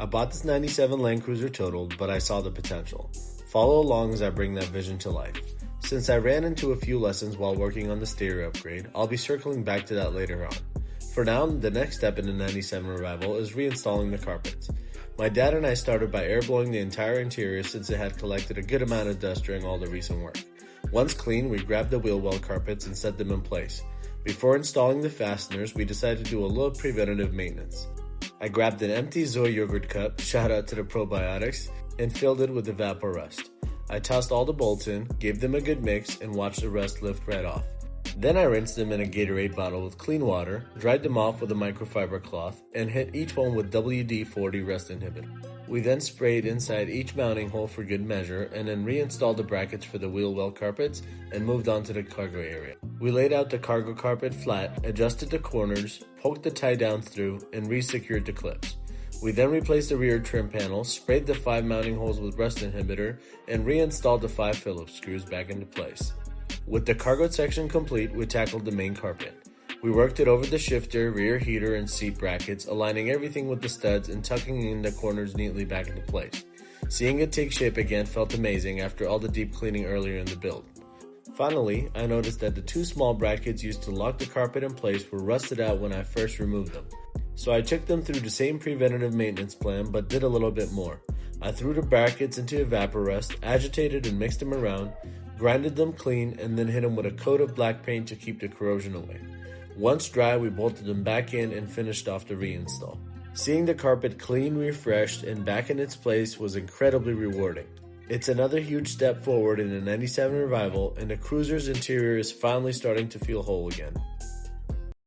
I bought this 97 Land Cruiser totaled, but I saw the potential. Follow along as I bring that vision to life. Since I ran into a few lessons while working on the stereo upgrade, I'll be circling back to that later on. For now, the next step in the 97 Revival is reinstalling the carpets. My dad and I started by air blowing the entire interior since it had collected a good amount of dust during all the recent work. Once clean, we grabbed the wheel well carpets and set them in place. Before installing the fasteners, we decided to do a little preventative maintenance. I grabbed an empty Zoe yogurt cup, shout out to the probiotics, and filled it with Evaporust. I tossed all the bolts in, gave them a good mix, and watched the rust lift right off. Then I rinsed them in a Gatorade bottle with clean water, dried them off with a microfiber cloth, and hit each one with WD-40 rust inhibitor. We then sprayed inside each mounting hole for good measure, and then reinstalled the brackets for the wheel well carpets and moved on to the cargo area. We laid out the cargo carpet flat, adjusted the corners, poked the tie down through, and re-secured the clips. We then replaced the rear trim panel, sprayed the 5 mounting holes with rust inhibitor, and reinstalled the 5 Phillips screws back into place. With the cargo section complete, we tackled the main carpet. We worked it over the shifter, rear heater, and seat brackets, aligning everything with the studs and tucking in the corners neatly back into place. Seeing it take shape again felt amazing after all the deep cleaning earlier in the build. Finally, I noticed that the 2 small brackets used to lock the carpet in place were rusted out when I first removed them. So I took them through the same preventative maintenance plan, but did a little bit more. I threw the brackets into Evaporust, agitated and mixed them around, grinded them clean, and then hit them with a coat of black paint to keep the corrosion away. Once dry, we bolted them back in and finished off the reinstall. Seeing the carpet clean, refreshed, and back in its place was incredibly rewarding. It's another huge step forward in the 97 Revival, and the Cruiser's interior is finally starting to feel whole again.